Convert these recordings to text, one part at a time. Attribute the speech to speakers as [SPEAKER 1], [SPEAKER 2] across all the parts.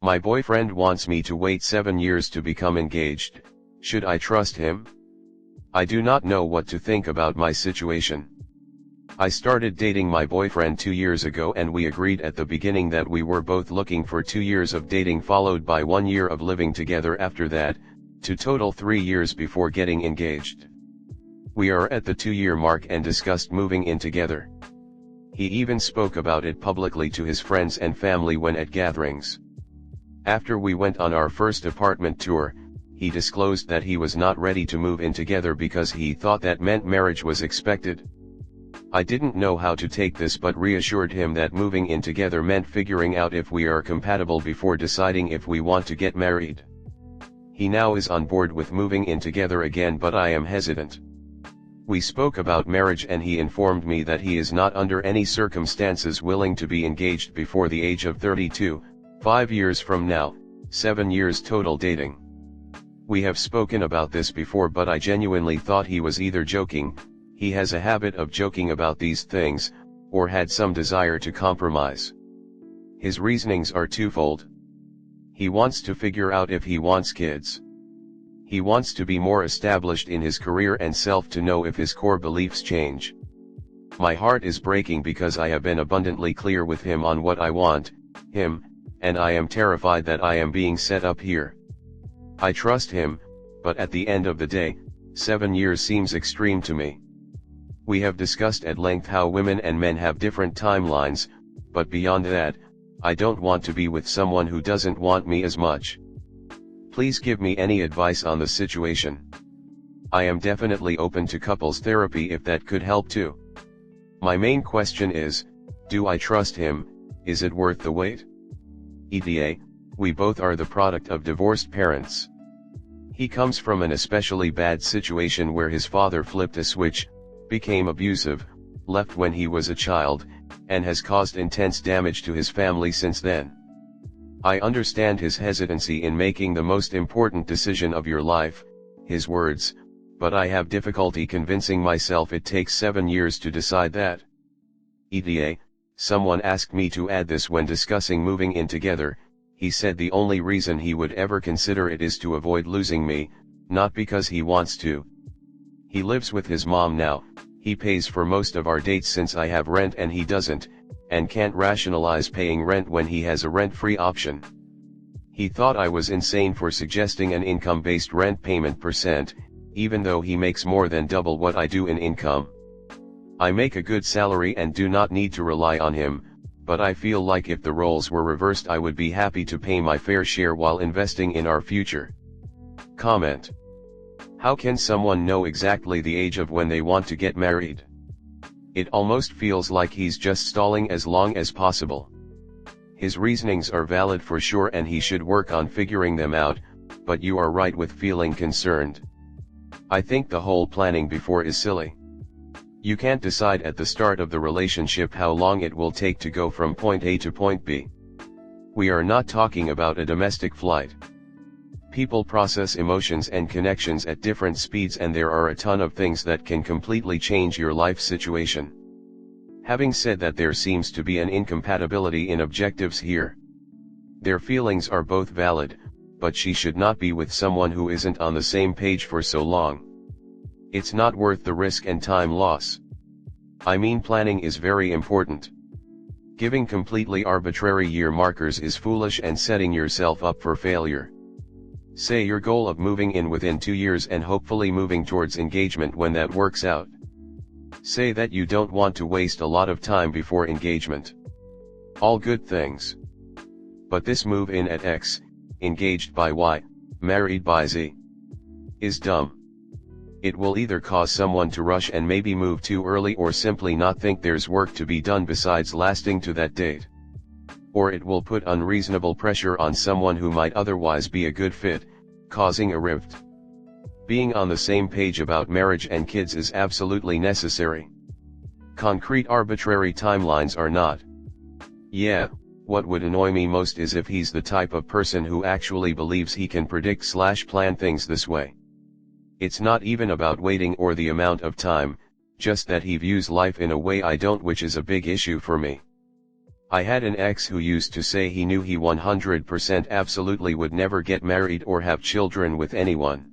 [SPEAKER 1] My boyfriend wants me to wait 7 years to become engaged. Should I trust him? I do not know what to think about my situation. I started dating my boyfriend 2 years ago and we agreed at the beginning that we were both looking for 2 years of dating followed by 1 year of living together after that, to total 3 years before getting engaged. We are at the 2-year mark and discussed moving in together. He even spoke about it publicly to his friends and family when at gatherings. After we went on our first apartment tour, he disclosed that he was not ready to move in together because he thought that meant marriage was expected. I didn't know how to take this but reassured him that moving in together meant figuring out if we are compatible before deciding if we want to get married. He now is on board with moving in together again but I am hesitant. We spoke about marriage and he informed me that he is not under any circumstances willing to be engaged before the age of 32, 5 years from now, 7 years total dating. We have spoken about this before but I genuinely thought he was either joking, he has a habit of joking about these things, or had some desire to compromise. His reasonings are twofold. He wants to figure out if he wants kids. He wants to be more established in his career and self to know if his core beliefs change. My heart is breaking because I have been abundantly clear with him on what I want, him, and I am terrified that I am being set up here. I trust him, but at the end of the day, 7 years seems extreme to me. We have discussed at length how women and men have different timelines, but beyond that, I don't want to be with someone who doesn't want me as much. Please give me any advice on the situation. I am definitely open to couples therapy if that could help too. My main question is, do I trust him? Is it worth the wait? AITA, we both are the product of divorced parents. He comes from an especially bad situation where his father flipped a switch, became abusive, left when he was a child, and has caused intense damage to his family since then. I understand his hesitancy in making the most important decision of your life, his words, but I have difficulty convincing myself it takes 7 years to decide that. AITA, someone asked me to add this when discussing moving in together. He said the only reason he would ever consider it is to avoid losing me, not because he wants to. He lives with his mom now, he pays for most of our dates since I have rent and he doesn't, and can't rationalize paying rent when he has a rent-free option. He thought I was insane for suggesting an income-based rent payment %, even though he makes more than double what I do in income. I make a good salary and do not need to rely on him, but I feel like if the roles were reversed I would be happy to pay my fair share while investing in our future. Comment. How can someone know exactly the age of when they want to get married? It almost feels like he's just stalling as long as possible. His reasonings are valid for sure and he should work on figuring them out, but you are right with feeling concerned. I think the whole planning before is silly. You can't decide at the start of the relationship how long it will take to go from point A to point B. We are not talking about a domestic flight. People process emotions and connections at different speeds and there are a ton of things that can completely change your life situation. Having said that, there seems to be an incompatibility in objectives here. Their feelings are both valid, but she should not be with someone who isn't on the same page for so long. It's not worth the risk and time loss. I mean, planning is very important. Giving completely arbitrary year markers is foolish and setting yourself up for failure. Say your goal of moving in within 2 years and hopefully moving towards engagement when that works out. Say that you don't want to waste a lot of time before engagement. All good things. But this move in at X, engaged by Y, married by Z, is dumb. It will either cause someone to rush and maybe move too early or simply not think there's work to be done besides lasting to that date. Or it will put unreasonable pressure on someone who might otherwise be a good fit, causing a rift. Being on the same page about marriage and kids is absolutely necessary. Concrete arbitrary timelines are not. Yeah, what would annoy me most is if he's the type of person who actually believes he can predict/plan things this way. It's not even about waiting or the amount of time, just that he views life in a way I don't, which is a big issue for me. I had an ex who used to say he knew he 100% absolutely would never get married or have children with anyone.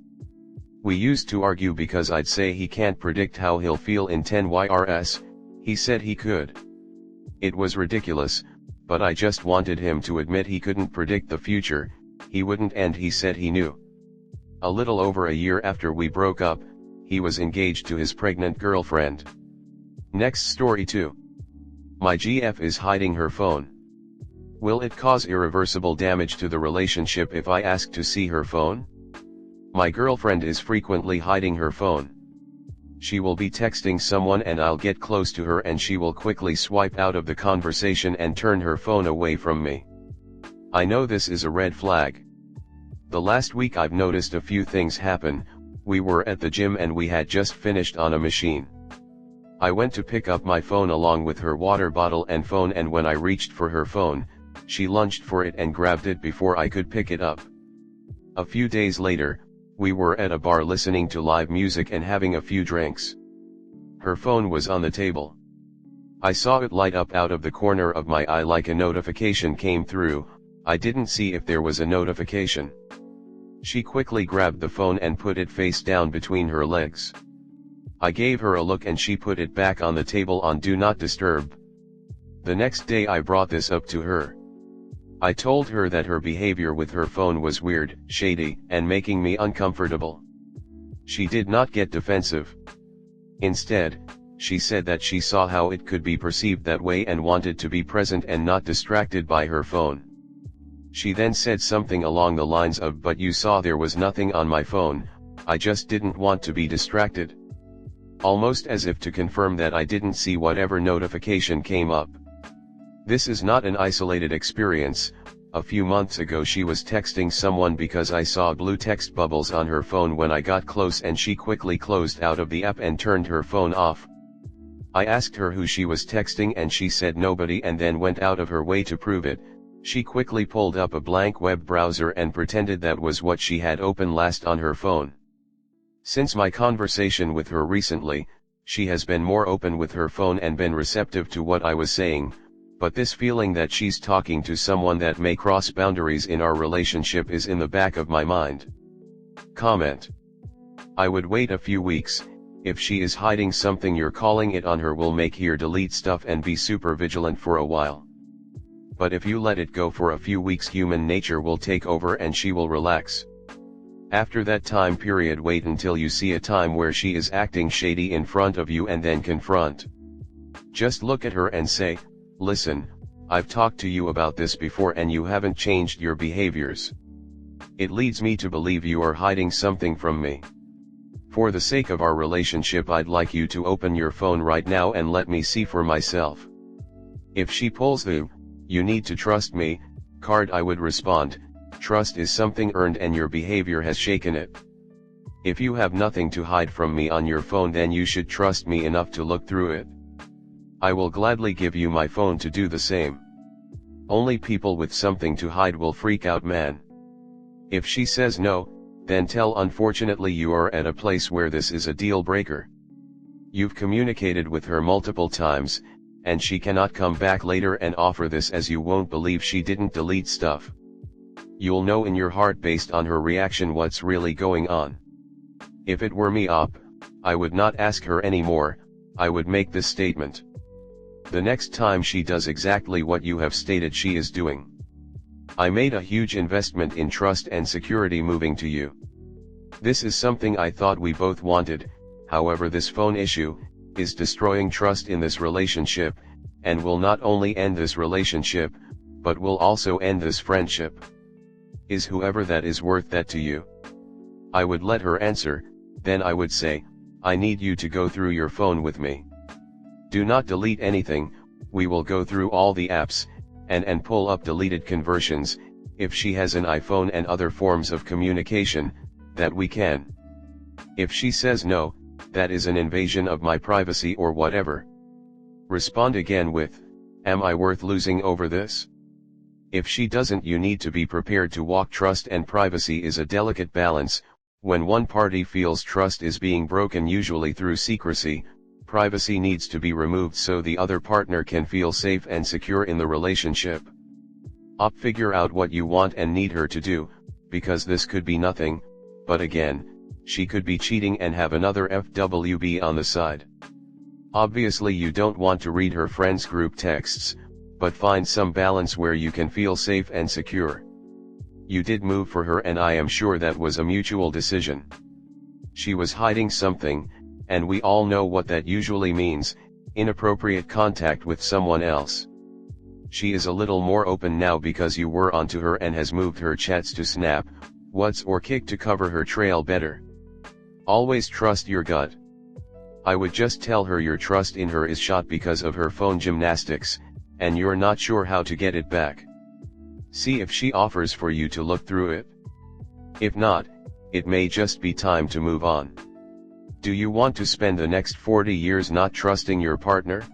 [SPEAKER 1] We used to argue because I'd say he can't predict how he'll feel in 10 years, he said he could. It was ridiculous, but I just wanted him to admit he couldn't predict the future, he wouldn't, and he said he knew. A little over a year after we broke up, he was engaged to his pregnant girlfriend. Next story 2. My GF is hiding her phone. Will it cause irreversible damage to the relationship if I ask to see her phone? My girlfriend is frequently hiding her phone. She will be texting someone and I'll get close to her and she will quickly swipe out of the conversation and turn her phone away from me. I know this is a red flag. The last week I've noticed a few things happen. We were at the gym and we had just finished on a machine. I went to pick up my phone along with her water bottle and phone, and when I reached for her phone, she lunged for it and grabbed it before I could pick it up. A few days later, we were at a bar listening to live music and having a few drinks. Her phone was on the table. I saw it light up out of the corner of my eye like a notification came through. I didn't see if there was a notification. She quickly grabbed the phone and put it face down between her legs. I gave her a look and she put it back on the table on Do Not Disturb. The next day I brought this up to her. I told her that her behavior with her phone was weird, shady, and making me uncomfortable. She did not get defensive. Instead, she said that she saw how it could be perceived that way and wanted to be present and not distracted by her phone. She then said something along the lines of, "But you saw there was nothing on my phone, I just didn't want to be distracted." Almost as if to confirm that I didn't see whatever notification came up. This is not an isolated experience. A few months ago she was texting someone because I saw blue text bubbles on her phone when I got close and she quickly closed out of the app and turned her phone off. I asked her who she was texting and she said nobody and then went out of her way to prove it. She quickly pulled up a blank web browser and pretended that was what she had opened last on her phone. Since my conversation with her recently, she has been more open with her phone and been receptive to what I was saying, but this feeling that she's talking to someone that may cross boundaries in our relationship is in the back of my mind. Comment. I would wait a few weeks. If she is hiding something you're calling it on her will make her delete stuff and be super vigilant for a while. But if you let it go for a few weeks, human nature will take over and she will relax. After that time period, wait until you see a time where she is acting shady in front of you and then confront. Just look at her and say, "Listen, I've talked to you about this before and you haven't changed your behaviors. It leads me to believe you are hiding something from me. For the sake of our relationship, I'd like you to open your phone right now and let me see for myself." If she pulls the "you need to trust me" card, I would respond, "Trust is something earned and your behavior has shaken it. If you have nothing to hide from me on your phone, then you should trust me enough to look through it. I will gladly give you my phone to do the same. Only people with something to hide will freak out, man." If she says no, then tell unfortunately you are at a place where this is a deal breaker. You've communicated with her multiple times, and she cannot come back later and offer this, as you won't believe she didn't delete stuff. You'll know in your heart based on her reaction what's really going on. If it were me I would not ask her anymore. I would make this statement. The next time she does exactly what you have stated she is doing. I made a huge investment in trust and security moving to you. This is something I thought we both wanted. However, this phone issue is destroying trust in this relationship, and will not only end this relationship, but will also end this friendship. Is whoever that is worth that to you? I would let her answer, then I would say, "I need you to go through your phone with me. Do not delete anything, we will go through all the apps, and pull up deleted conversions, if she has an iPhone and other forms of communication, that we can." If she says no, that is an invasion of my privacy or whatever. Respond again with, "Am I worth losing over this?" If she doesn't, you need to be prepared to walk. Trust and privacy is a delicate balance. When one party feels trust is being broken, usually through secrecy, privacy needs to be removed so the other partner can feel safe and secure in the relationship. Figure out what you want and need her to do, because this could be nothing, but again, she could be cheating and have another FWB on the side. Obviously you don't want to read her friends group texts, but find some balance where you can feel safe and secure. You did move for her and I am sure that was a mutual decision. She was hiding something, and we all know what that usually means, inappropriate contact with someone else. She is a little more open now because you were onto her and has moved her chats to Snap, Whats or Kik to cover her trail better. Always trust your gut. I would just tell her your trust in her is shot because of her phone gymnastics, and you're not sure how to get it back. See if she offers for you to look through it. If not, it may just be time to move on. Do you want to spend the next 40 years not trusting your partner?